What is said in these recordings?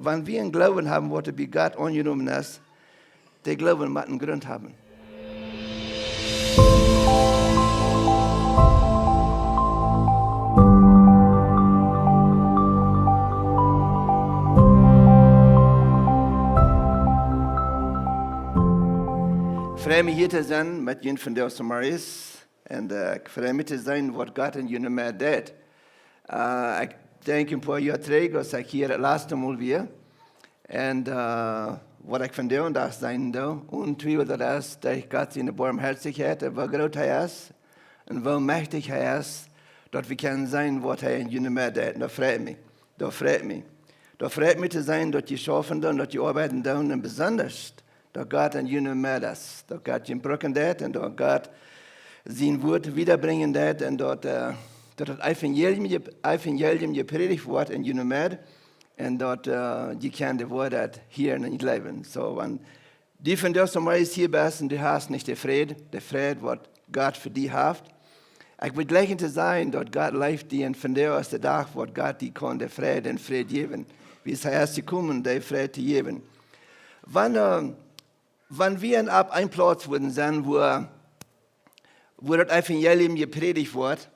wenn wir einen Glauben haben, was bei Gott angenommen ist, der Glauben muss einen Grund haben. Ich freue mich hier zu sein mit Ihnen von der Samaris und ich freue mich zu sein, was Gott in Ihnen mehr tut. Ich denke, ein paar Jahre zurück, als ich hier das laatste Mal war. Und was ich von der und das sein da, unzweifelt das ist, dass Gott seine Barmherzigkeit, wie groß er ist und wie mächtig er ist, dass wir können sein, was er in Ihnen mehr tut. Das freut mich. Das freut mich. Das freut mich zu sein, dass die schaffen und dass die arbeiten und besonders, dass Gott in Ihnen mehr ist. Dass Gott ihn brücken tut und dass Gott sein Wort wiederbringen tut und dass das Evangelium gepredigt wird in Ihnen mehr und dass die können das Wort hier in ihr Leben. So, wenn die von der Samaris hier bist und du hast nicht den Frieden, was Gott für dich hat, ich will gleich zu sein, dass Gott lebt dir und von der aus der Tag, wo Gott die kann, der Frieden geben. Wie es heißt, sie kommen, der Frieden zu geben. Wenn wir ab einem Platz würden sein, wo das Evangelium gepredigt wird,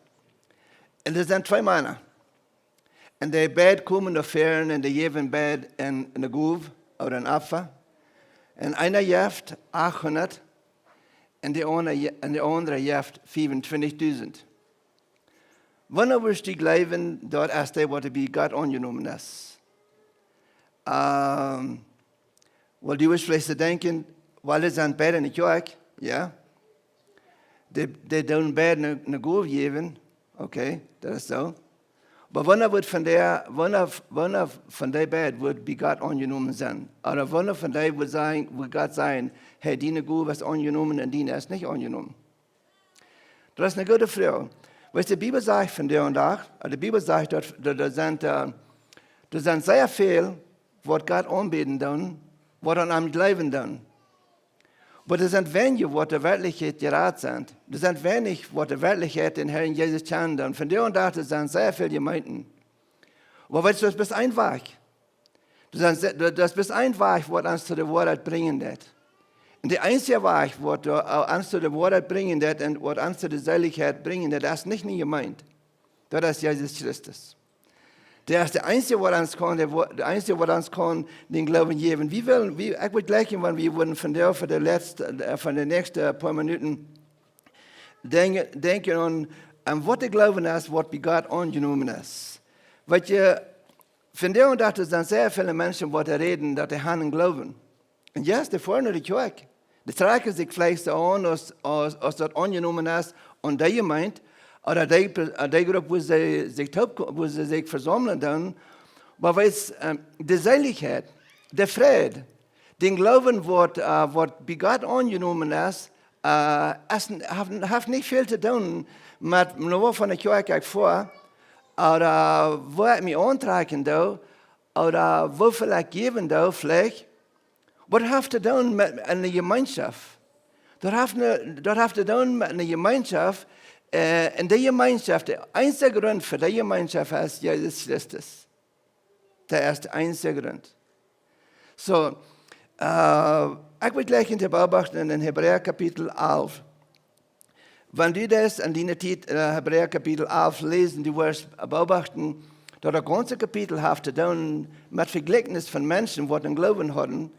und es sind zwei Männer. Und die Bett kommen nach Fern und die geben Bett in eine Gloowen oder ein Apfel. Und einer gibt 800 und der andere gibt 25.000. Wann wirst du glauben, dort ist der, was bei Gott angenommen ist? Weil du wirst vielleicht denken, weil es sind beide in der Kjoakj, ja? Die tun beide eine Gloowen geben. Okay, das ist so. Aber wann wird von der Bett wird bei Gott angenommen sein? Oder wann von der wird Gott sagen, hey, die Gloowen ist angenommen und die ist nicht angenommen? Das ist eine gute Frage. Weißt du, die Bibel sagt von der und da, die Bibel sagt, dass sind sehr viel, was Gott anbeten tun, was an einem Leben tun. Aber das sind wenige, was der Wirklichkeit gerät sind. Das sind wenig, was der Wirklichkeit den Herrn Jesus kennen. Und von der und da sind sehr viele Gemeinden. Aber weißt du, das ist ein Weg. Das ist ein Weg, was uns zu der Wahrheit bringen wird. Und der einzige Weg, was uns zu der Wahrheit bringen wird und was uns zu der Seligkeit bringen wird, das ist nicht eine Gemeinde. Das ist Jesus Christus. Der ist der Einzige, was uns kann, den Glauben geben. Ich will gleich, wenn wir würden von den nächsten paar Minuten denken an was der Glauben ist, was bei Gott angenommen ist. Weil von der und da sind sehr viele Menschen, die reden, dass sie haben Glauben. Und ja, die vorne die Kjoakj. Die tragen sich vielleicht so an, als das angenommen ist, und die Gemeinde, oder die Gruppe, wo sie sich versammeln dann, aber weil es die Seligkeit, der Friede, den Glauben, was bei Gott angenommen ist, hat nicht viel zu tun mit nur von der Kjoakj vor, oder wo ich mich antragen da, oder wo vielleicht geben da, vielleicht. Was hat zu tun mit einer Gemeinschaft? Das hat zu tun mit einer Gemeinschaft. In der Gemeinschaft, der einzige Grund für die Gemeinschaft ist Jesus Christus. Der ist der einzige Grund. So, ich will gleich beobachten in Hebräer Kapitel 11. Wenn du das in deiner Zeit Hebräer Kapitel 11 lesen, du wirst beobachten, dass das ganze Kapitel hat zu tun mit Vergleichnis von Menschen, die den Glauben hatten,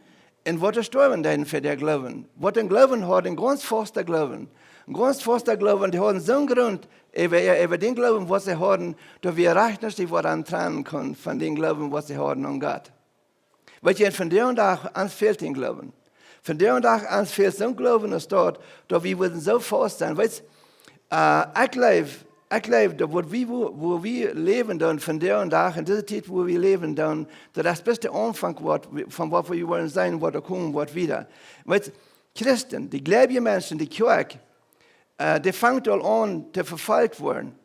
und was gestorben sind für den Glauben. Was den Glauben hat, ein ganz fester Glauben. Ein ganz fester Glauben, die haben so einen Grund, über den Glauben, was sie haben, dass wir rechnen, die daran trennen können, von dem Glauben, was sie haben an Gott. Weil von der und da an fehlt den Glauben. Von der und da an fehlt so ein Glauben, dass wir würden so fest sein. Weißt, ich glaube, wo wir leben dann, von der und da, in dieser Zeit, wo wir leben dann, das beste Anfang wird, von was wir wollen sein, was da kommen wird wieder. Weißt, Christen, die gläubigen Menschen, die Kjoakj, die fangen an, zu verfolgt werden.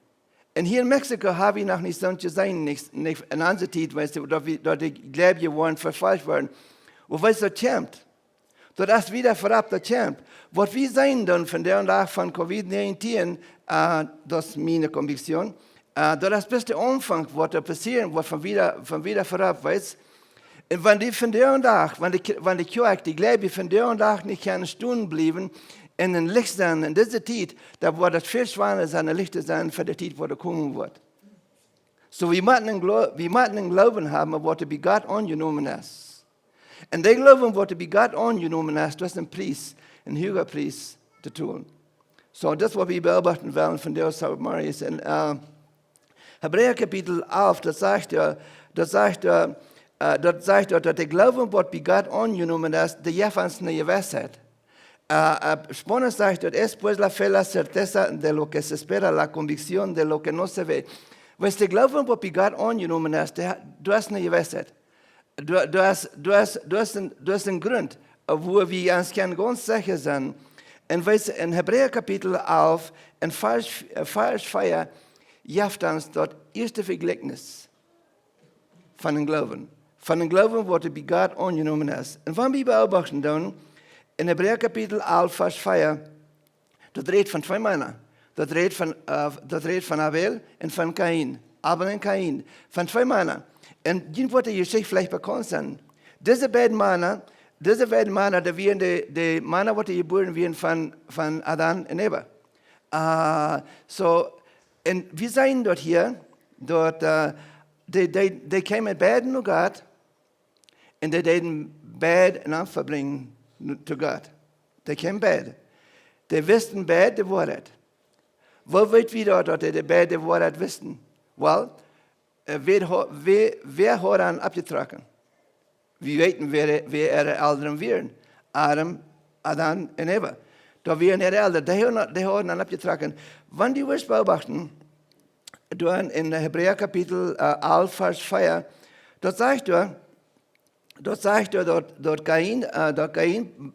Und hier in Mexiko habe ich noch nicht so gesehen, nicht in einer Zeit, weißt du, dass die Gläubigen waren verfolgt werden. Und weißt du, das kämpft. Das ist wieder vorab, das kämpft. Was wir sehen dann von der und da von Covid-19, das ist meine Konviction, das ist bis der Anfang, was da passiert, was von wieder vorab, weißt Und wenn die von der und Tag, wenn die Kjoakj, die Glaube von der und Tag nicht können stehen bleiben, in den Licht sein, in dieser Zeit, da wird das viel schwerer sein, Lichter sein für die Zeit, wo der kommen wird. So, wir müssen einen Glauben haben, was bei Gott angenommen ist. Und der Glauben, was bei Gott angenommen ist, das ist ein Preis, ein höherer Preis zu tun. So, das, was wir beobachten wollen von der Marius. In Hebräer Kapitel 11, das sagt er, dass der Glauben, was bei Gott angenommen ist, der jefellt nicht Gewissheit. Spannend sagt, es pues la fe la certeza de lo que se espera, la convicción de lo que no se ve. Weil der Glauben, was bei Gott angenommen ist, du hast eine Gewissheit. Du hast einen Grund, wo wir uns ganz sicher sind. Und in Hebräer Kapitel 11, in Vers 4, gibt uns dort erste Vergleichnis von dem Glauben. Von dem Glauben, was bei Gott angenommen ist. Und wenn wir beobachten dann, in Hebräer Kapitel 11, Vers 4, das redet von zwei Männern. Das redet von Abel und von Kain. Abel und Kain. Von zwei Männern. Und die wird die Geschichte vielleicht bekannt sein. Diese beiden Männer, die wären die Männer, die geboren werden von Adam und Eva. Und wir sehen dort hier, die kamen beiden zu Gott und die deden beide in Opfer bringen zu Gott. Die kamen beide. Die wussten beide die Wahrheit. Wo wird wir dort, die beide die Wahrheit wissen? Well, wer hat ihn abgetragen? Wir weten, wer ihre Eltern wären. Adam und Eva. Da wären ihre Eltern, die haben ihn abgetragen. Wenn die was beobachten, in Hebräer Kapitel 11, Vers 4, dort sagt er, dort Kain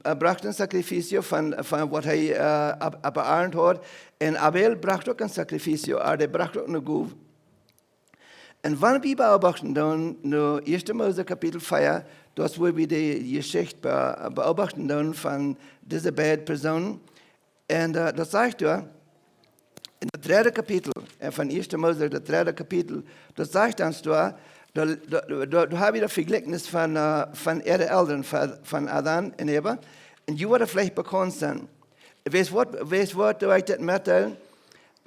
brachte ein Sacrificio von was er beahrt hat, und Abel brachte auch ein Sacrificio, aber der brachte auch eine Guve. Und wenn wir beobachten, dann in 1. Mose Kapitel 4, das wo wir die Geschichte beobachten dann von dieser beiden Personen. Und das sagt er, in der 3. Kapitel, von 1. Mose, der 3. Kapitel, das sagt uns da habe ich das Vergleichnis von ihren Eltern, von Adam und Eva. Und die werden vielleicht bekannt sein. Weißt du euch das mitteilen?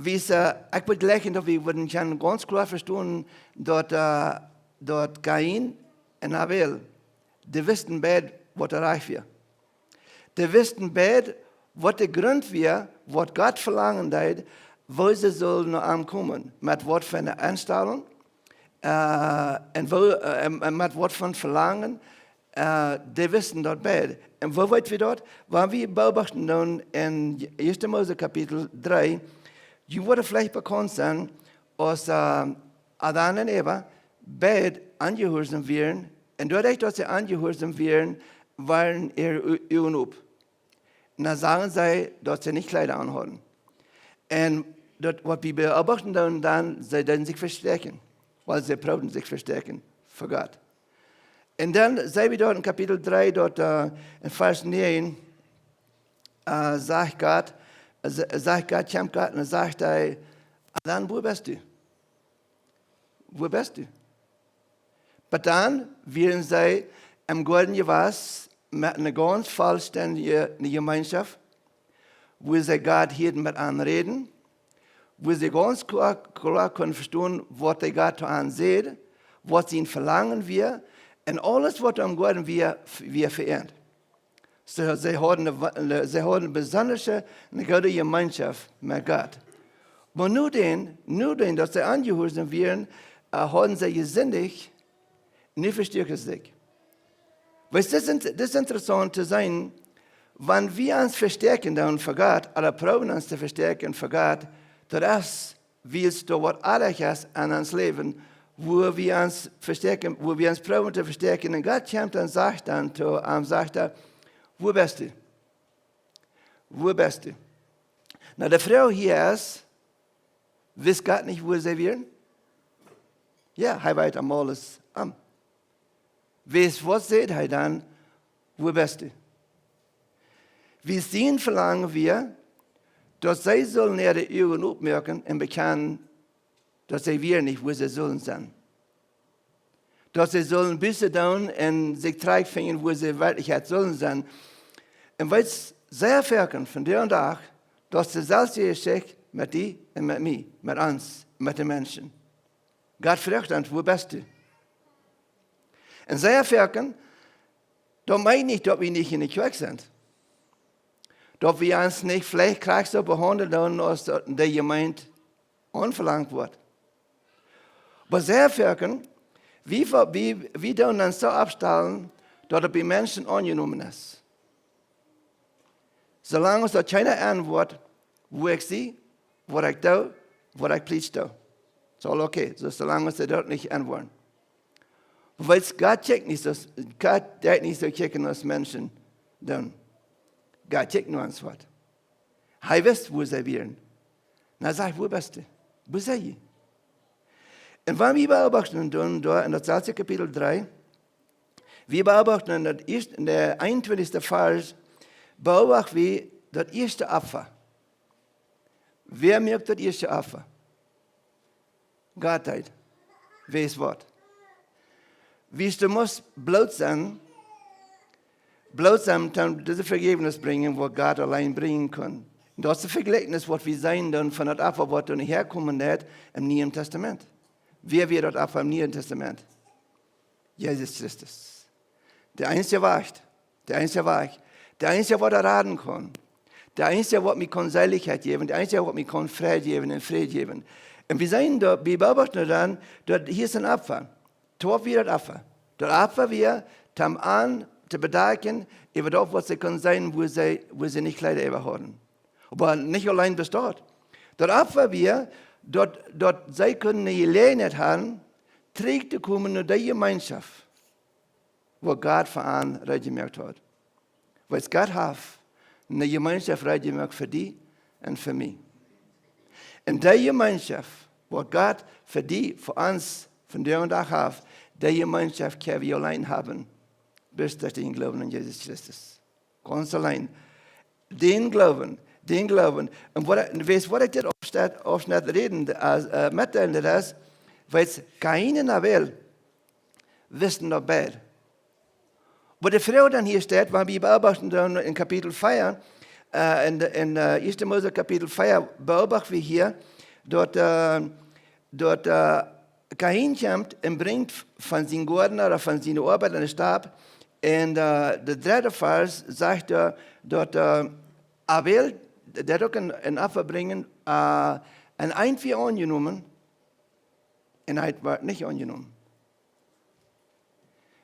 Ich würde gleich, wir würden ganz klar verstehen, dort Kain und Abel, die wussten beide, was erreicht wird. Die wussten beide, was der Grund wird, was Gott verlangen hat, wo sie sollen noch ankommen. Mit was für eine Einstellung und mit was von Verlangen, die wissen dort beide. Und wo weit wir dort? Wenn wir beobachten dann in 1. Mose Kapitel 3, die wurde vielleicht bekannt sein, als Adam und Eva beide angehorsam wären. Und dadurch, dass sie angehorsam wären, waren ihre Augen auf. Und dann sagen sie, dass sie nicht Kleider anhaben. Und dort, was wir beobachten, dann sie dann sich verstärken, weil sie brauchen sich verstärken für Gott. Und dann sehen wir dort in Kapitel 3, dort in Vers 9, sagt Gott, kommt Gott und sagt er, Adam, wo bist du? Wo bist du? Aber dann werden sie im Garten Gewässer mit einer ganz vollständigen Gemeinschaft, wo sie Gott hier mit anreden, wo sie ganz klar können verstehen, was der Gott ansieht, was sie verlangen wir, und alles, was am Garten wir verehrt. So, sie haben eine besondere, eine gute Gemeinschaft mit Gott. Aber nur denn, dass sie angehorsam werden, haben sie gesündigt, nicht verstärken sich. Weißt du, das ist interessant zu sein, wenn wir uns verstärken dann für Gott, oder probieren uns zu verstärken für Gott, das willst du was anderes an uns Leben, wo wir uns verstärken, wo wir uns probieren zu verstärken. Und Gott kommt und sagt dann, wo bist du? Wo bist du? Na, die Frau hier ist, wisst Gott nicht, wo sie werden? Ja, er weiß alles an. Weißt was sieht er dann? Wo bist du? Wir sehen, verlangen wir, dass sie sollen ihre Augen aufmerken und bekennen, dass sie wir nicht, wo sie sollen sein. dass sie sollen Büsse tun und sich finden, wo sie in Wirklichkeit sollen sein. Und weil es sehr verken von dir und auch, dass sie selbst Geschichte mit dir und mit mir, mit uns, mit den Menschen. Gott fragt uns, wo bist du? Und sehr verken, da meine ich nicht, dass wir nicht in der Kirche sind. Dass wir uns nicht vielleicht gleich so behandeln, als der Gemeinde anverlangt wird. Aber sehr verken, wie tun uns so abstellen, dass er bei Menschen angenommen ist. Solange es dort keiner antwortet, wo ich sehe, was ich tue, was ich preach tue. Ist all okay, so solange sie dort nicht antworten. Weil Gott checkt nicht so, Gott darf nicht so checken, als Menschen tun. Gott checkt nur ans Wort. Er weiß, wo sie wären. Na sag ich, wo bist du? Wo seid ihr? Und wenn wir beobachten, da in das Salze Kapitel 3, wir beobachten in der 21. Vers, beobachten wir das erste Opfer. Wer merkt das erste Opfer? Gottheit. Wer ist Wort? Wie du musst bloß sein, dann diese Vergebnis bringen, wo Gott allein bringen kann. Und das ist das Vergleichnis, was wir sein dann von das Opfer, was dann herkommen wird im Neuen Testament. Wer wird das Opfer im Neuen Testament? Jesus Christus. Der Einzige wacht. Der Einzige wacht. Der Einzige, der raten kann. Der Einzige, der mir Seligkeit geben kann. Der Einzige, der mir Frieden geben und Frieden geben. Und wir beobachten dann, dass hier ist ein Opfer. Tor wird das Opfer. Das Opfer wird, um an zu bedenken, über das, was sie können sein, wo sie nicht Kleider über haben. Aber nicht allein bis dort. Das Opfer wird, dort sie können eine Gelegenheit haben, trägt zu kommen in die Gemeinschaft, wo Gott für einen reingemacht hat. Weil es Gott hat, eine Gemeinschaft reingemacht für die und für mich. In der Gemeinschaft, wo Gott für die, für uns, von der und auch hat, der Gemeinschaft können wir allein haben, bis durch den Glauben an Jesus Christus. Ganz allein. Den Glauben. Und was ich dir aufschnitt reden, mitteilen das, weil es Kain und Abel wissen noch beide. Wo die Frau dann hier steht, wenn wir beobachten dann in Kapitel 4, in 1. Mose Kapitel 4, beobachten wir hier, dort Kain kommt und bringt von seinem Gordner oder von seiner Arbeit einen Stab. Und der dritte Vers sagt dort Abel, der hat ein Opfer bringen, ein Einvier angenommen, und ein war nicht angenommen.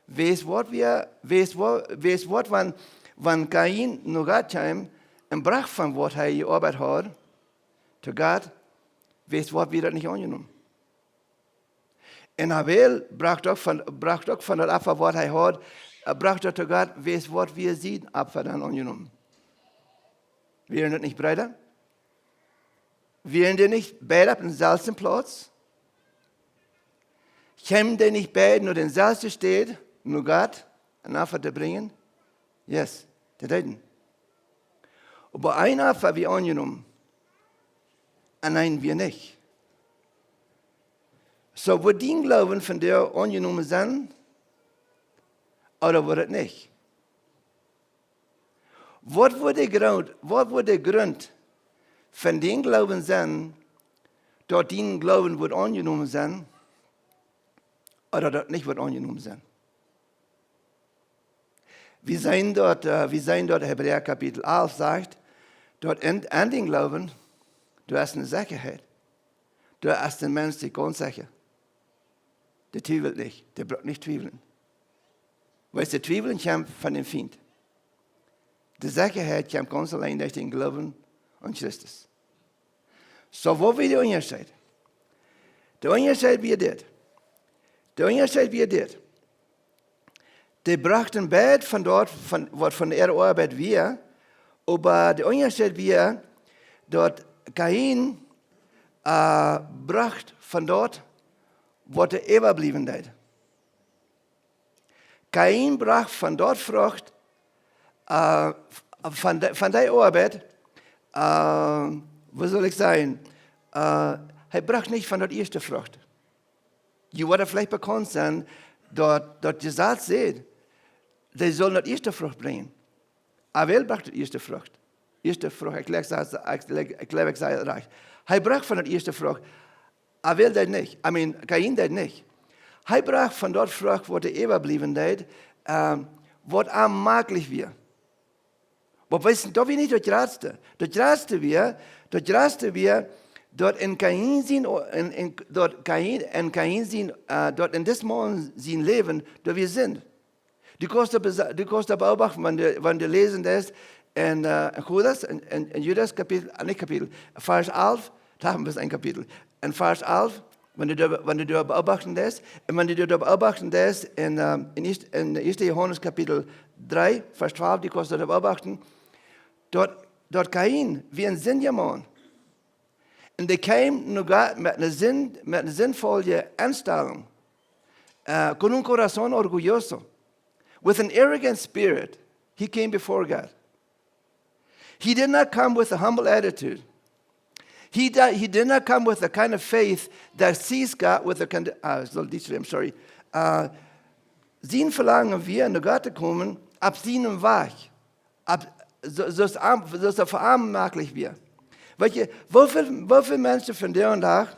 Wees wat, wenn Kain nur Gott kam und brach von was er gearbeitet hat, zu Gott, wees wat wir das nicht angenommen. Und Abel brach doch von das Opfer, was er hat, brach doch zu Gott, wees wat wir sehen, Opfer dann angenommen. Wären das nicht Brüder? Wären die nicht beide auf dem selben Platz? Kämen die nicht beide nur den selben steht, nur Gott ein Opfer zu bringen? Yes, die reden. Aber ein Opfer wir angenommen, und ein wir nicht. So wird die Glauben von der angenommen sein, oder wird es nicht? Was wird der Grund von den Glauben sein, dass den Glauben wird angenommen sein, oder dort nicht wird angenommen sein? Wir sehen dort Hebräer Kapitel 11 sagt, dort an den Glauben, du hast eine Sicherheit. Du hast den Mensch, der ganz sicher. Der zweifelt nicht, der braucht nicht zweifeln. Weil der Zweifeln kommt von dem Feind. Die Sicherheit kommt ganz allein durch den Glauben an Christus. So, wo wird der Unterschied? Der Unterschied wird das. Die brachten beide von dort, was von der Arbeit wir, aber der Unterschied wird, dort Kain bracht von dort, was er überblieben hat. Kain brach von dort Frucht, von der Arbeit, was soll ich sagen, er brach nicht von der ersten Frucht. Die wurde vielleicht bekannt sein, dort gesagt seht, die sollen die erste Frucht bringen. Abel brachte die erste Frucht. Erste Frucht, ich glaube, ich sage recht. Er brach von der ersten Frucht. Abel das nicht. Kain das nicht. Er brach von dort Frucht, wo der überblieben ist, was am maglich wir. Aber wissen, da wir nicht das Ratste. Das Ratste wir, dort in Kain sehen, dort in diesem Moment sein Leben, da wir sind. Du kannst beobachten, wenn du lesen das in Judas Kapitel, nicht Kapitel, Vers 11, da haben wir ein Kapitel. In Vers 11, wenn du da beobachten das, und wenn du da beobachten das in 1. Johannes Kapitel 3, Vers 12, die kannst du da beobachten, dort Kain, wie ein Sinnjamon. Und der kam nur mit einer sinnvollen Einstellung, con un corazón orgulloso. With an arrogant spirit, he came before God. He did not come with a humble attitude. He did not come with the kind of faith that sees God with a kind of, I'm sorry. Sein Verlangen wir, nach Gott zu kommen, ab seinem Weg. So verarmen möglich wir. Weißt du, wie viele Menschen von der und da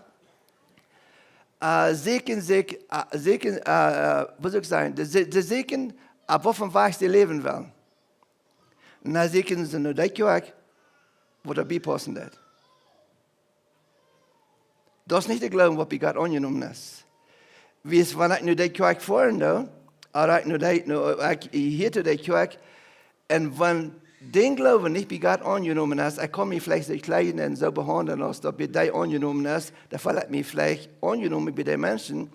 sägen, wie soll ich sagen, die sägen, ab wovon Weg sie leben wollen. Und dann sägen sie nur die Kjoakj, wo dabei passen wird. Das ist nicht der Glauben, was bei Gott angenommen ist. Wie es, wenn ich nur die Kjoakj fahren da, oder ich hierte die Kjoakj, und wenn den Glauben nicht bei Gott angenommen ist, ich kann mich vielleicht so klein und so behandeln, als dass bei dir angenommen ist, dann fällt mich vielleicht angenommen bei den Menschen,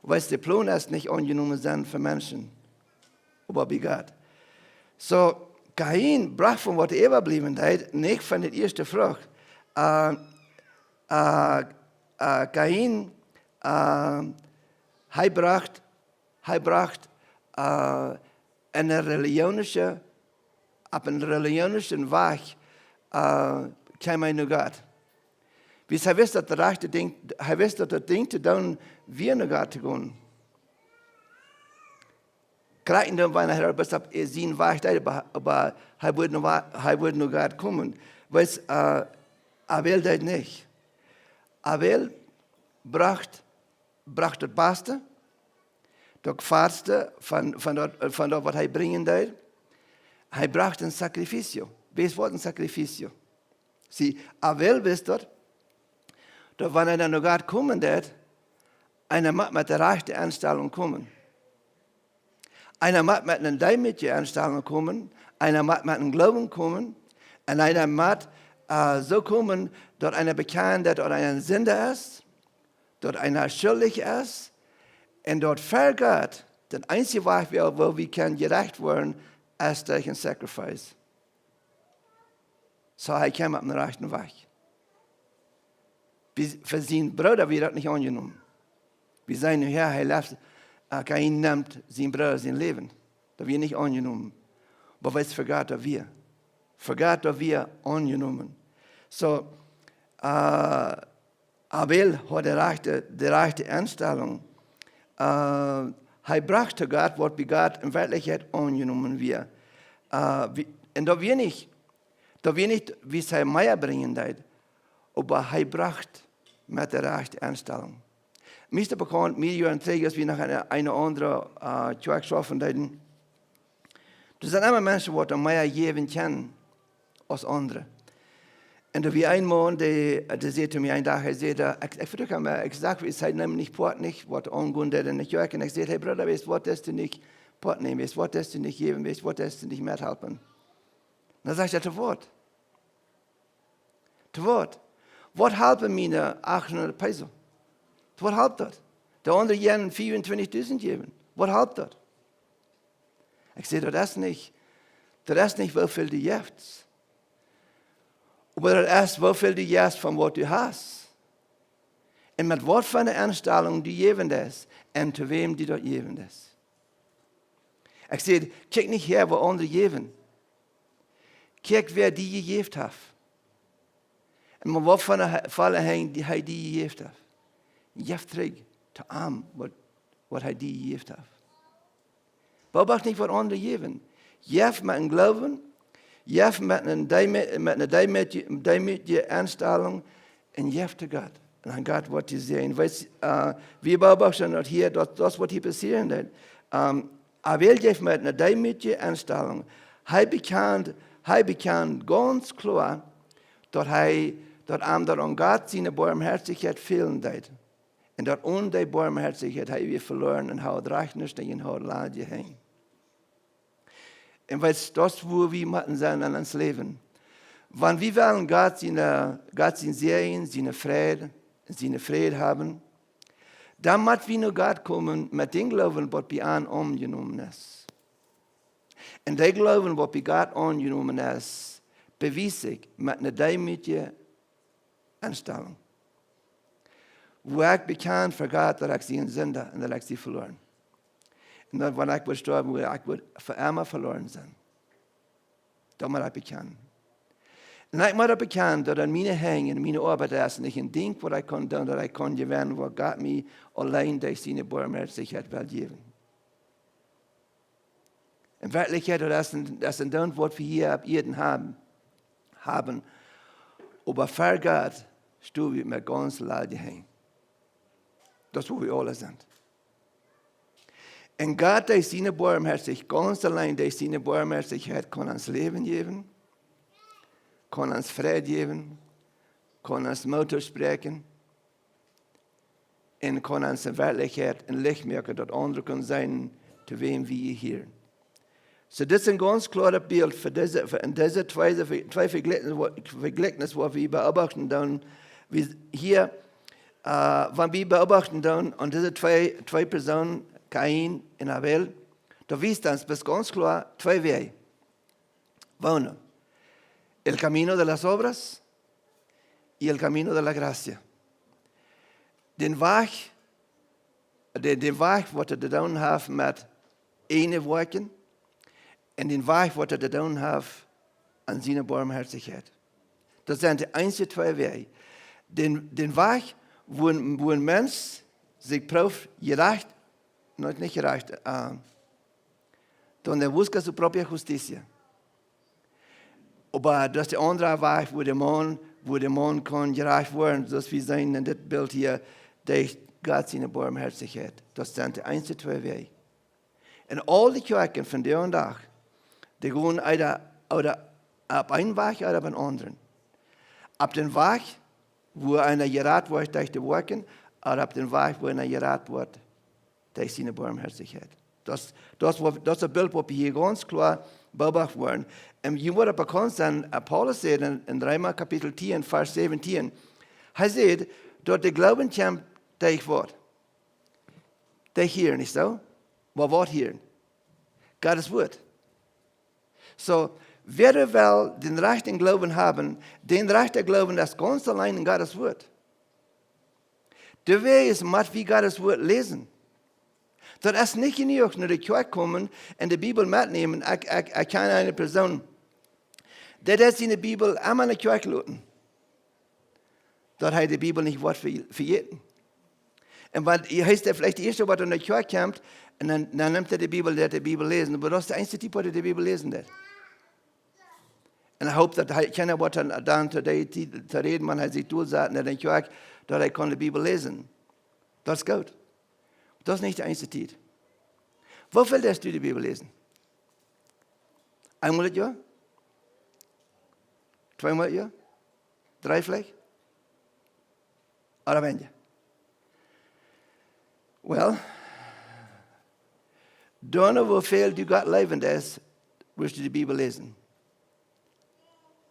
weil der Plan ist, nicht angenommen sind für Menschen, aber bei Gott. So, Kain brach von was überblieben ist, nicht von der ersten Frucht. Kain, er bracht eine religionische, auf einen religionischen Weg kam er nur Gott. Wie er wusste, dass das Ding zu tun, wir nur Gott zu gehen. Gerade dann, wenn er bis auf seinen Weg, aber er würde nur Gott kommen. Weil Abel das nicht. Abel brachte das Beste, das Gefahrste von dort, was er bringen wollte. Er brachte ein Sacrificio. Was war ein Sacrificio? Sie, Abel wisst dass wenn er dann noch Gott kommen wird, einer muss mit der rechten Einstellung kommen. Einer muss mit einer demütigen Einstellung kommen, einer muss mit einem Glauben kommen, und einer muss so kommen, dass einer bekannt, dass einer Sünder ist, dass einer schuldig ist, und dort für Gott, der einzige Weg, wo wir gerecht werden, ist durch ein Sacrifice. So, er kam auf den rechten Weg. Für seinen Bruder wird das nicht angenommen. Wir sagen, Herr, Kain nimmt sein Bruder sein Leben. Das wird nicht angenommen. Aber was für Gott wir? Für Gott wir angenommen. So, Abel hat die rechte Einstellung. Er brachte Gott, was bei Gott in Wirklichkeit angenommen wird. Und da wir nicht, wie es mehr bringen wird, aber er brachte mit der rechten Einstellung. Mir ist bekannt, mir Jahren trägt, wie nach einer anderen Kjoakj schaffen werden. Das sind immer Menschen, die mehr geben können als andere. Und da wie ein Mann, der sagte mir einen Tag, ich sage, ich sage nämlich Port nicht, was angehen der in der Kjoakj. Und ich sagte, hey Bruder, weißt du, was das du nicht Port nehmen, weißt du, was das du nicht geben, weißt du, was das du nicht mithelfen. Und dann sagt er, zu Wort. Was helfen mir 800 Peso? Was hilft das? Der andere jenen 24.000 geben. Was hilft das? Ich sehe, das ist nicht, wie viel du gibst. Aber das ist, wie viel du gibst von was du hast. Und mit was für einer Einstellung du geben das und zu wem du das geben das. Ich sehe, kick nicht her, wo andere geben. Kick, wer die gegeben hat. Und mit was für einer Falle hängt, die gegeben hat. Jeft terug te arm, wat was er dir gegeben hat. Beobacht nicht, was andere geben. Jef mit einem Glauben, jef mit einer demütigen Einstellung und jef zu Gott. Und an Gott wird dir sehen. Wir beobachten dort hier, das wird hier passieren. Aber jef mit einer demütigen Einstellung, er bekannt ganz klar, dass er an Gott seine Barmherzigkeit fehlen hat. Und dat ohne die Barmherzigkeit haben wir verloren und haben rechnen in haar Lage heen. Und weißt du, das, wo wir machen sein an uns Leben. Wenn wir wollen Gott sein Segen, seine Friede haben, dann müssen wir nur Gott kommen mit dem Glauben, was bei uns angenommen ist. Und der Glauben, was bei Gott angenommen ist, beweist sich mit einer demütigen Einstellung. Wo ich bekannt für Gott, dass ich sie in Sünder und dass ich sie verloren. Und dann, wenn ich sterben würde, ich würde für immer verloren sein. Da muss ich bekennen. Und ich muss bekennen, dass an meine Hänge, in meine Arbeit ist, nicht ein Ding, was ich kann tun, dass ich kann gewinnen, was Gott mir allein durch seine Barmherzigkeit will geben. In Wirklichkeit, das ist ein Ding, was wir hier auf Erden haben. Aber für Gott stehen wir mit ganz Lage hängen. Das ist, wo wir alle sind. Und Gott, durch seine Barmherzigkeit, ganz allein durch seine Barmherzigkeit, kann uns Leben geben, kann uns Friede geben, kann uns Mut sprechen und kann uns in Wirklichkeit ein Licht machen, dass andere können sein, zu wem wir hier. So, das ist ein ganz klares Bild für diese zwei Vergleichnisse, die wir beobachten. Dann, hier, wenn wir beobachten dann, und diese zwei Personen, Kain und Abel, da wisst ihr, das ganz klar, zwei Wege. Uno, el camino de las obras y el camino de la gracia. Den Weg, was er gedaan heeft met ene werken, en den Weg, was er gedaan heeft an seiner Barmherzigkeit. Das sind die einzigen zwei Wege. Den Weg, wo ein Mensch sich prüft, gerecht, nicht gerecht, dann er busca su propia justicia. Aber das ist der andere Weg, wo der Mann kann gerecht werden, das wir sehen in dem Bild hier, durch Gott seine Barmherzigkeit. Das sind die einzigen zwei Wege. Und all die Kirchen von der und Tag, die gehen oder ab einen Weg oder ab einen anderen. Ab dem Weg, wo einer gerettet wird durch die Werken, oder ab dem Weg, wo einer gerettet wird durch seine Barmherzigkeit. Das ist ein Bild, das wir hier ganz klar beobachten wollen. Und je wird bekannt sein, Paulus sagt in Römer Kapitel 10, Vers 17, er sagt, dass der Glauben kommt durch Wort. Durch Hören, nicht so? Was Wort hören? Gottes Wort. So, wer will den rechten Glauben haben, den rechten Glauben ist ganz allein in Gottes Wort. Der Weg ist, wie Gottes Wort lesen. Das ist nicht genug, nur die Kirche kommen und die Bibel mitnehmen. Ich kenne eine Person, die in der Bibel einmal in der Kirche lassen. Dort hat die Bibel nicht Wort für jeden. Und weil heißt er vielleicht die erste, was in der Kirche kommt, und dann nimmt er die Bibel, der die Bibel lesen. Aber das ist der einzige Typ, der die Bibel lesen hat. Und ich hoffe, dass er keiner was dann zu reden, man hat sich durchsagt in der Kirche, dass er die Bibel lesen. Das ist gut. Das ist nicht der einzige Titel. Wofür lässt du die Bibel lesen? Einmal im Jahr? Zweimal im Jahr? 3 vielleicht? Oder weniger? Well, dann, wo viel du Gott lebend ist, wirst du die Bibel lesen.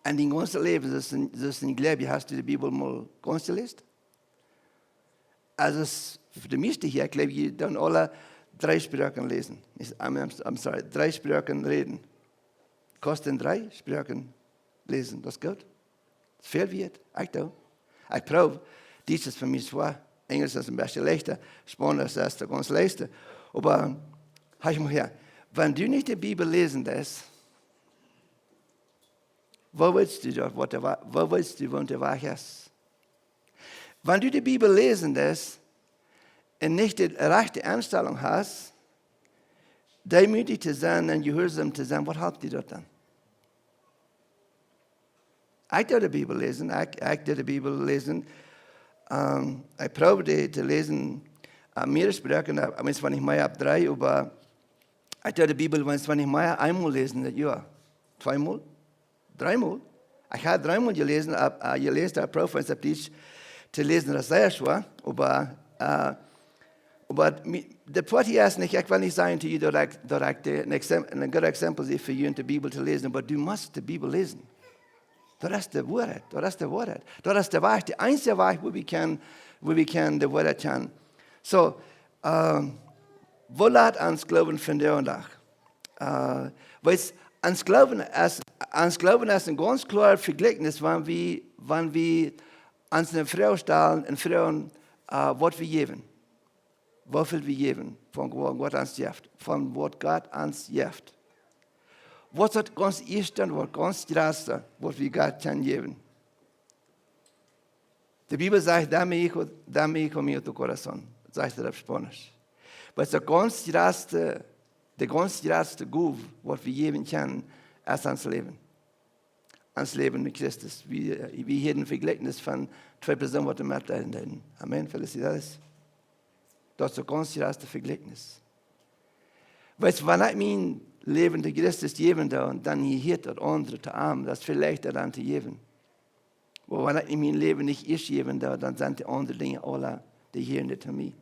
Und dein ganzes Leben, das ist ein Glaube, hast du die Bibel mal ganz gelesen? Also, für die meisten hier, glaube ich, dann alle 3 Sprachen lesen. I'm sorry, 3 Sprachen reden. Kosten 3 Sprachen lesen. Das ist gut. Das ist viel wert. Ich probe. Dies ist für mich schwer. Englisch ist ein bisschen leichter. Spanisch ist der ganz leichter. Aber, hör ich mal her. Wenn du nicht die Bibel lesen lässt, wo willst du dort, wo der Weg ist? Wenn du die Bibel lesen lässt, und nicht die rechte Einstellung hast, demütig zu sein und gehorsam zu sein, was hilft dir das dann? Ich darf die Bibel lesen, ich probiere zu lesen, mehrere Sprüche, wenn ich mehr ab 3, aber ich darf die Bibel, wenn ich mehr einmal lesen, das Jahr, 2-mal, 3-mal. Ich habe 3-mal gelesen, der Prophet hat nicht zu lesen, das ist sehr schwer, aber der Point hier ist nicht, ich will nicht sagen zu dir, dass ich ein gutes Exempel sehe für dich, die Bibel zu lesen, aber du musst die Bibel lesen. Das ist die Wahrheit, das ist die Wahrheit. Das ist der Weg, die einzige Weg, wo wir die Wahrheit kennen. So, wo lässt uns Glauben von dir und Tag? Weil uns Glauben ist ein ganz klares Vergleichnis, wenn wir uns eine Frau stellen, eine Frau, was wir geben. Wofür wir geben, von Gott uns gibt, von was Gott uns gibt. Was ist ganz erste, was ganz erste, was wir Gott können geben? Die Bibel sagt, dame hijo mío tu corazón. Sagt er auf Spanisch. Was der ganz erste Gut, was wir geben können, ist ans Leben. Ans Leben mit Christus. Wir hier ein Vergleichnis von 2 Personen, die miteinander. Amen. Felicidades. Das ist der ganz erste Vergleichnis. Weißt du, wenn ich mein Leben der Christus geben da und dann hier das andere zu arm, das ist viel leichter dann zu geben. Aber wenn ich mein Leben nicht ich geben da, dann sind die anderen Dinge alle, die hier nicht zu mir.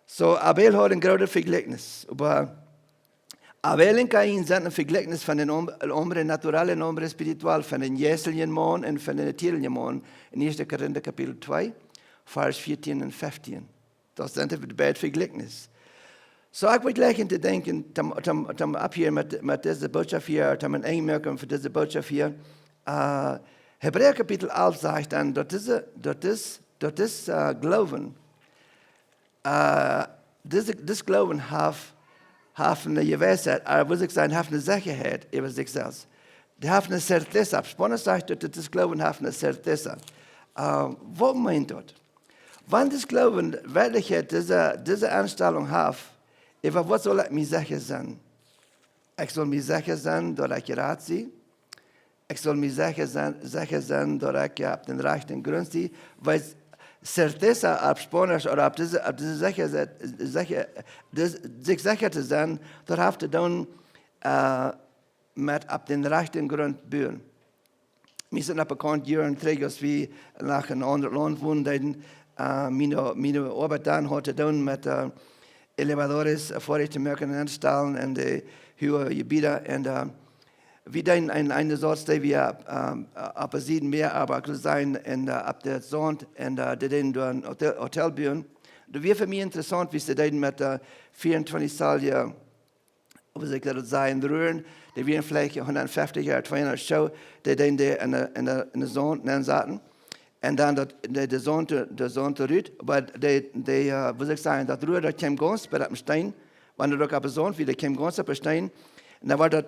So, Abel hat ein großes Vergleichnis. Aber Abel und Kain sind ein Vergleichnis von den Hombre natural und Hombre spiritual, von den jäseligen Mann und von den tierlichen Mann. In 1. Korinther Kapitel 2, Vers 14 und 15. Das sind die beiden Vergleichnis. So, ich will gleich zu denken, ab hier mit dieser Botschaft hier, mit Einmerkung für diese Botschaft hier. Hebräer Kapitel 11 sagt dann, dass Glauben, das Glauben hat eine Gewissheit, muss ich sagen, hat eine Sicherheit über sich selbst. Die hat eine Certeza. Spannend sagt, dass das Glauben hat eine Certeza. Was meint das? Wenn das Glauben wirklich diese Einstellung hat, über was soll ich mir sicher sein? Ich soll mir sicher sein, dass ich gerade sehe. Ich soll mir sicher sein, dass ich auf den rechten Grund sehe. Weil Certeza auf Spanisch oder auf diese sich sicher zu sein, das hat zu tun mit auf den rechten Grund bauen. Wir sind auch bekannt, Jürgen Trägers, wie nach einem anderen Land wohnen, meine Arbeit dann hat zu tun mit Elevadores, Vorrichtungen anstellen und die höhere Gebiete. Und wie dann eine Sorte, die wir ab Süden mehr, aber sein und ab der Sonne und die dann durch ein Hotel bauen. Das wäre für mich interessant, wie sie dann mit 24 Jahren, was ich das sagen, rühren, die wären vielleicht 150 oder 200 Show, die dann in der Sonne saßen. Und dann der Sohn zurück, aber was ich sagen, das Ruhe, das kam ganz bei dem Stein, wenn du da Sohn wieder kam ganz bei dem Stein, und dann war der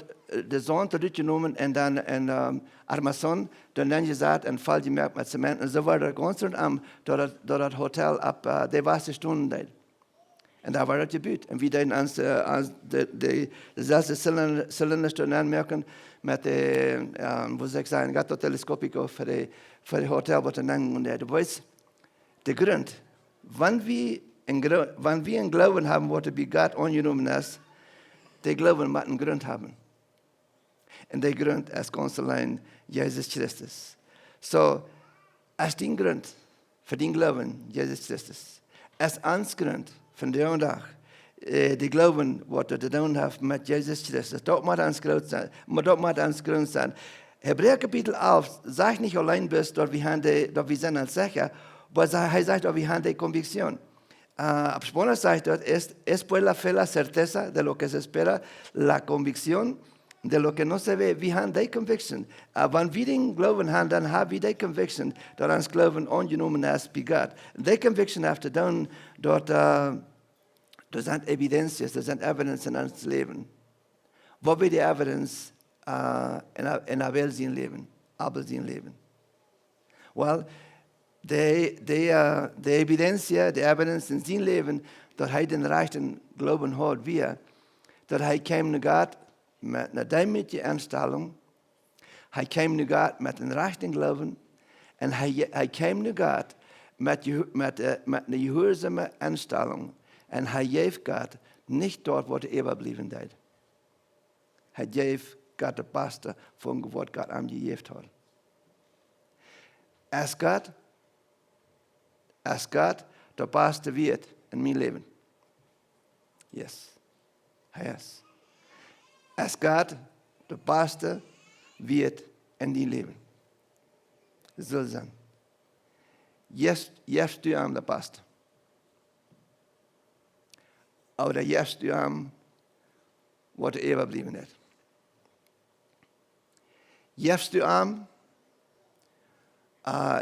Sohn zurückgenommen und dann Armason, dann gesagt, und Fall gemerkt mit Zement, und so war der ganz am, dort das Hotel ab, die war Stunden. Und da war das Gebüt. Und wie dann die Zylinderstunden anmerken, mit dem, was ich sagen, Gatto Teleskopico für das Hotel, was dann und du weißt, der Grund, wenn wir einen Glauben haben, was bei Gott angenommen ist, der Glauben muss einen Grund haben. Und der Grund ist ganz allein Jesus Christus. So, als den Grund für den Glauben, Jesus Christus, als ans Grund von der und Tag, die Glauben, was du zu tun hast mit Jesus Christus, dort muss ans Grund sein. Hebräer Kapitel 11 sagt nicht allein bis, dort wir sind uns sicher, aber er sagt, dort wir haben die Konviktion. Ab Spanisch sagt dort, es por la fe la certeza de lo que se espera, la convicción de lo que no se ve. Wir haben die Conviction. Wenn wir den Glauben haben, dann haben wir die Conviction, dass uns Glauben angenommen ist bei Gott. Die Conviction hat zu tun, dort, das sind Evidenzen, das sind Evidenz in unserem Leben. Wo wir die Evidenz in Abel sein Leben? Well, die Evidenz in seinem Leben, dass er den rechten Glauben hat, dass er kam zu Gott mit einer demütigen Einstellung, er kam zu Gott mit einem rechten Glauben, und er kam zu Gott mit einer gehorsamen Einstellung, und er gab Gott nicht dort, wo er überblieben ist. Er gab Gott das Beste von was Gott ihm gegeben hat. Als Gott der Beste wird in meinem Leben. Yes. Yes. Als Gott der Beste wird in dein Leben. Das soll sein. Jetzt du am der Beste. Oder jetzt du am, was überblieben ist. Jetzt du am, was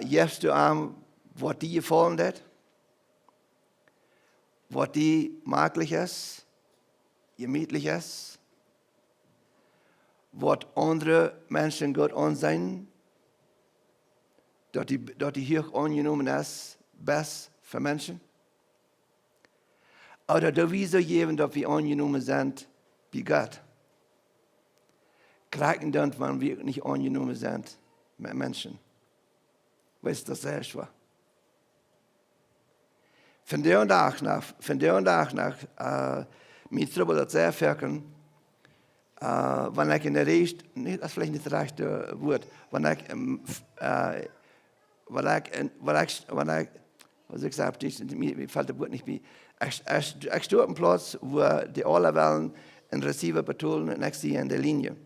dir gefallen hat, was dir möglich ist, gemütlich ist, was andere Menschen Gott ansehen, dass die hoch angenommen ist, best für Menschen. Oder da wir so geben, dass wir angenommen sind wie Gott. Kriegen dann, wenn wir nicht angenommen sind mit Menschen. Weißt du, das ist sehr schwer. Von der und auch nach, mit Trouble das sehr verken, wenn ich in der Recht, das ist vielleicht nicht das rechte Wort, was ich sage, mir fällt das Wort nicht bei. Ich stehe auf einem Platz, wo die alle wollen einen Receiver betonen und ich sehe in der Linie.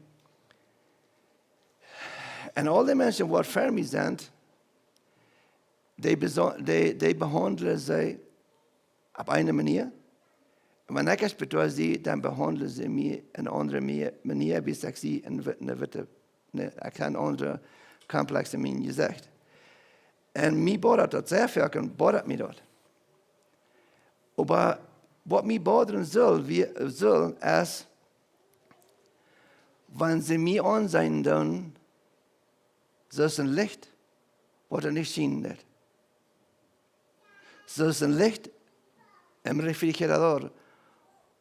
Und all die Menschen, die für mich sind, die behandeln sie auf eine Manier. Und wenn ich es betone sie, dann behandeln sie mich in eine andere Manier, bis ich sie in eine andere komplexe Manier gesagt. Und mir bohrt das sehr viel, bohrt mich dort. Aber was mich bohren soll, ist, wenn sie mich ansehen, dann so ist ein Licht, was nicht schienen wird. So ist ein Licht im Refrigerator,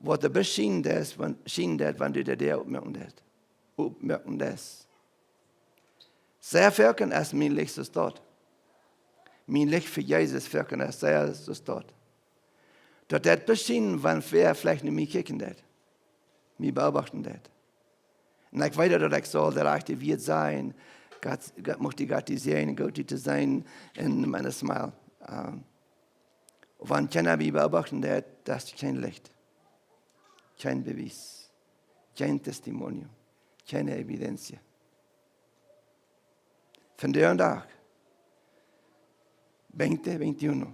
was der beschienen ist, wenn du dir aufmerken lässt. Sehr wirken ist mein Licht so dort. Mein Licht für Jesus wirken ist sehr so dort. Dort wird beschienen, wenn wer vielleicht nicht mich kicken wird, mich beobachten wird. Und ich weiß, dass ich soll der Rechte wird sein. Gott möchte Gott sehen, Gott zu sein in meinem Smile. Wenn keiner mich beobachten wird, das ist kein Licht, kein Beweis, kein Testimonium, keine Evidenz. Von der und auch, 2021,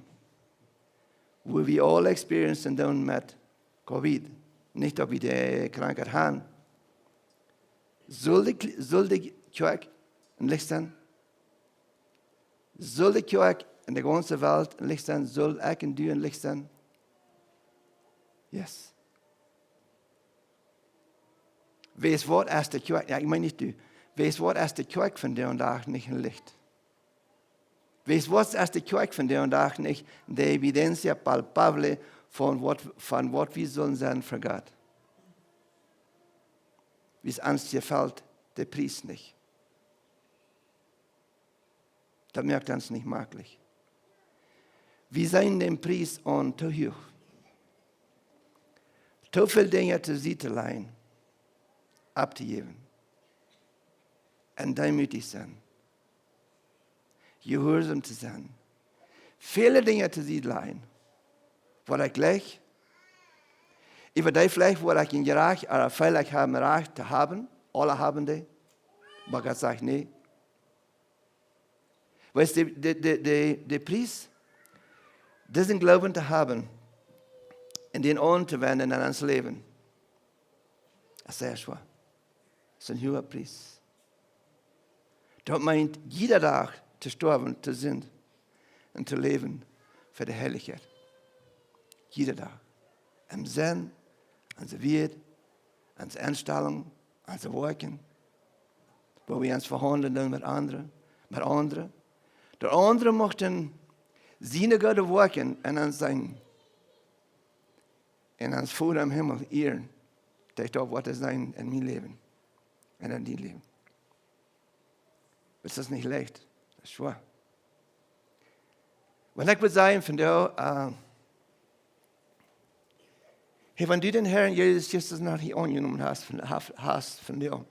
wo wir alle experiencen dann mit Covid, nicht ob wir die Krankheit haben, soll die Kjoakj ein Licht sein? Soll die Kjoakj in der ganzen Welt ein Licht sein? Soll ich und du ein Licht sein? Yes. Wees wat als de Kjoakj, ja, ich meine nicht du, wees wat als de Kjoakj von der und auch nicht ein Licht. Wees wat als de Kjoakj von der und auch nicht die Evidenz palpable von was wir sollen sein für Gott. Wie es uns gefällt, der Priest nicht. Das merkt uns nicht möglich. Wir sind dem Priest und zu hoch. Zu viele Dinge zu Seite abzugeben. Und demütig sein. Gehorsam zu sein. Viele Dinge zu Seite wo ich gleich, über die vielleicht, wo ich in Recht, oder vielleicht haben Recht zu haben, alle haben die, aber Gott sagt, nee. Weißt du, der Priest, diesen Glauben zu haben, in den anzuwenden in unser Leben, ist sehr schwer. Das ist ein hoher Priest. Das meint, jeder Tag zu sterben, zu sind und zu leben für die Herrlichkeit. Jeder Tag. Im Sinn, unsere Wert, unsere Einstellung, unser Wirken, wo wir uns verhandeln mit anderen. Der andere mochten seine Gott wirken und an sein en hans Vader im Himmel ehren. Dat dat wat er zijn in mijn leven. En in die leven. Das ist nicht leicht. Das ist schwer. Wenn ich würde sagen von dir, hey, wenn du den Herrn Jesus Christus noch hier angenommen hast von dir,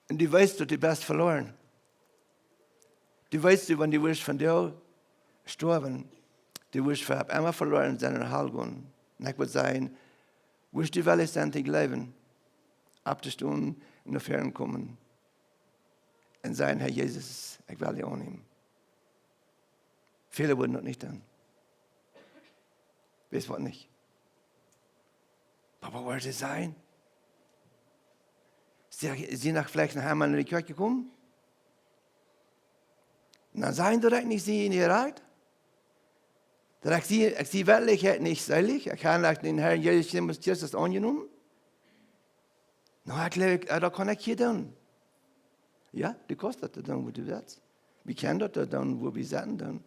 und du weißt, dass du bist verloren. Du weißt, wenn du wirst von dir sterben, du wirst für immer verloren sein und heilgehen. Und ich würde sagen, wirst du letztendlich leben, abzustehen und nach vorne kommen und sagen, Herr Jesus, ich will dich annehmen. Viele würden das nicht tun. Weißt du was nicht? Aber wo wird es sein? Sie nach vielleicht nach einmal in die Kirche gekommen? Und dann sagen direkt nicht sie in ihr Rat? Direkt sie wirklich nicht selig? Ich habe den Herrn Jesus Christus angenommen? Na, ich glaube, da kann ich hier tun. Ja, die kostet das dann, wo du sitzt. Wir kennen das dann, wo wir sitzen dann.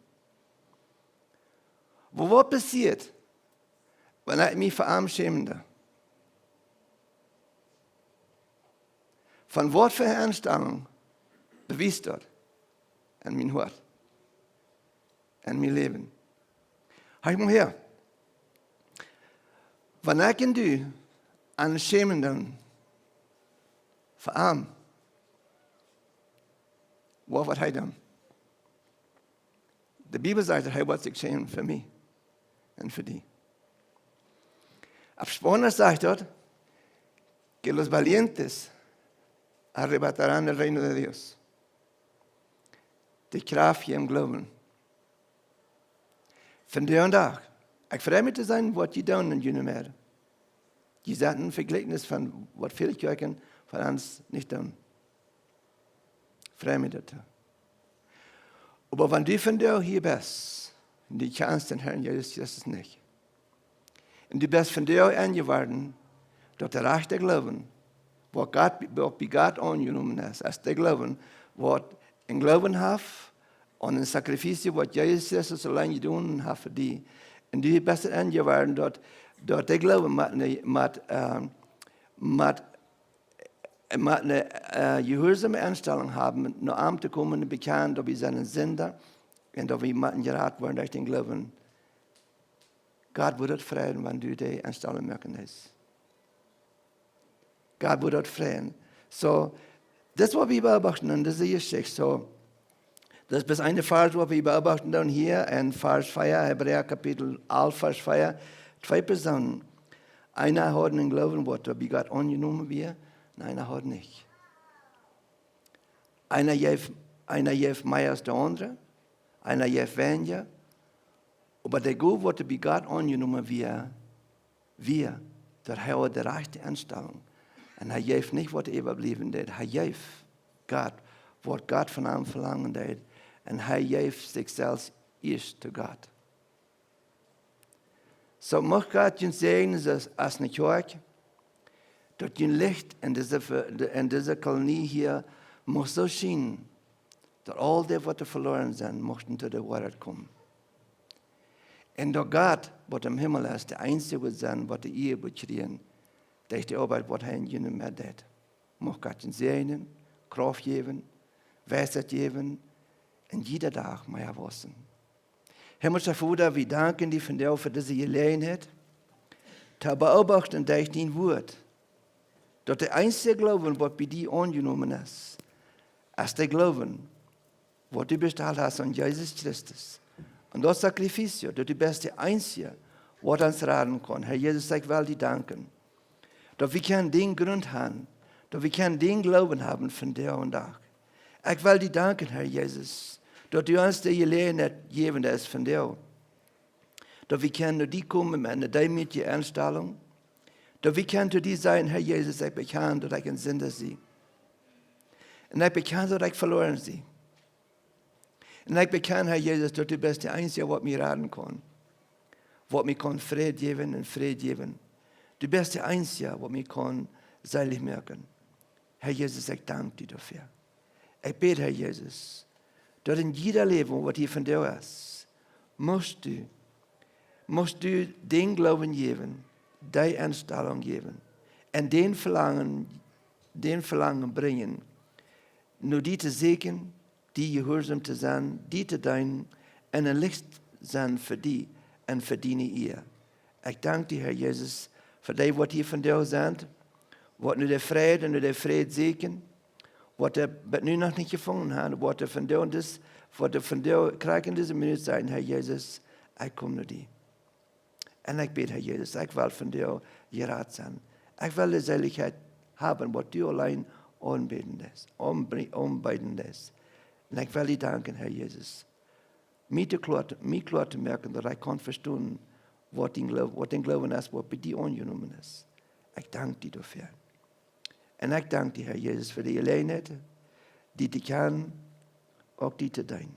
Was passiert, wenn ich mich vor allem schäme? Von was für eine Einstellung beweist dort an mein Hort, an mein Leben. Halt mal her. Wenn ich und du an Schämenden vor allem, was wird er dann? Die Bibel sagt, er wird sich schämen für mich und für dich. Ab Spanisch sagt dort, que los valientes arrebatarán el reino de Dios. Die Kraft hier im Glauben. Von der und Tag. Ich freue mich zu sein, was die tun in jungen mehr. Die sagen ein Vergleichnis von, was viele Kirchen von uns nicht tun. Ich freue mich dazu. Aber wenn du von dir hier bist, und du kannst den Herrn Jesus Christus nicht, und du bist von dir eingeworden, durch den Reich der Glauben, was Gott angenommen ist, als der Glauben, was ein Glauben hat, und ein Sacrifice, was Jesus Christus allein getan hat für dich. Und du bist eingeworden, dort der Glauben mit eine gehorsame Einstellung haben, nur arm zu kommen und bekennen, dass wir seinen Sünder und dass wir mit geraten worden durch den Glauben. Gott wird freuen, wenn du die Einstellung merken hast. Gott wird freuen. So, das was wir beobachten in dieser Geschichte. So, das ist eine Vers, was wir beobachten dann hier in Vers 4, Hebräer Kapitel 11, Vers 4. Zwei Personen. Einer hat einen Glauben, was bei Gott angenommen wird, und einer hat nicht. Einer gibt mehr als der andere, einer gibt weniger. Aber der Gott, was bei Gott angenommen wird, der hat die rechte Einstellung. Und er gibt nicht, was er überblieben hat. Er gibt Gott, was Gott von ihm verlangen hat. Und er gibt sich selbst erst zu Gott. So mag Gott uns segnen als eine Kirche, dass ein Licht in dieser Kolonie hier muss so scheinen, dass all die, was verloren sind, möchten zu der Wahrheit kommen. Und dass Gott, was im Himmel ist, der Einzige wird sein, was die Ehe wird kriegen, durch die Arbeit, was er in ihnen mehr tut. Mag Gott uns segnen, Kraft geben, Weisheit geben, und jeder Tag mehr wissen. Himmlischer Vater, wir danken dir von dir für diese Gelegenheit, zu beobachten durch dein Wort, dass der einzige Glauben, was bei dir angenommen ist der Glauben, was du bestellt hast an Jesus Christus. Und das Sacrifice, dass du bist der Einzige, was uns raten kann. Herr Jesus, ich will dir danken, dass wir den Grund haben, dass wir den Glauben haben von dir und Tag. Ich will dir danken, Herr Jesus, dass du uns die Gelegenheit geben hast von dir. Dass wir nur die kommen mit einer demütigen Einstellung. Dass wir zu dir sagen, Herr Jesus, ich bekenne, dass ich ein Sünder bin. Und ich bekenne, dass ich verloren bin. Und ich bekenne, Herr Jesus, dass du bist der Einzige, was mir raten kann. Was mir kann Frieden geben und Frieden geben. Du bist der Einzige, was mir kann selig merken. Herr Jesus, ich danke dir dafür. Ich bete, Herr Jesus, dat in jeder leven wat hier van jou is, moest du den Glauben geven, die Einstellung geven, en den Verlangen brengen, nur die te zeker, die gehoorzaam te zijn, die te dienen, en een licht zijn voor die en voor die eer. Ik dank die, Heer Jezus, voor die wat hier van jou zijn, wat nu de vrede zeker, wat er nu nog niet gevonden hebben, wat er van jou is, wat er van jou krijgen in deze minuut zijn, Heer Jezus, ik kom naar die. En ik bid, Heer Jezus, ik wil van jou geraad zijn. Ik wil de zaligheid hebben, wat u alleen aanbeden is. En ik wil je danken, Heer Jezus. Mij klaar te merken dat ik kan verstaan wat den Glauben is, wat bij die aangenomen is. Ik dank die daarvoor. En ik dank die, Heer Jezus, voor die alleenheid, die te kan, ook die te dienen.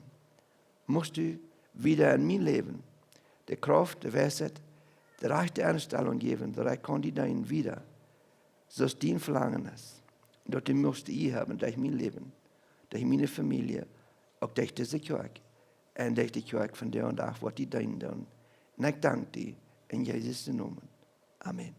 Moest u wieder in mijn leven de kracht, de wijsheid, de rechte Einstellung geven, dat ik kan die dienen wieder, zoals die verlangen is. Dat u moest hier hebben, durch mijn leven, durch mijn familie, ook durch deze kerk. En durch de kerk van der en dag, wat die dienen doen. En ik dank die in Jezus' naam. Amen.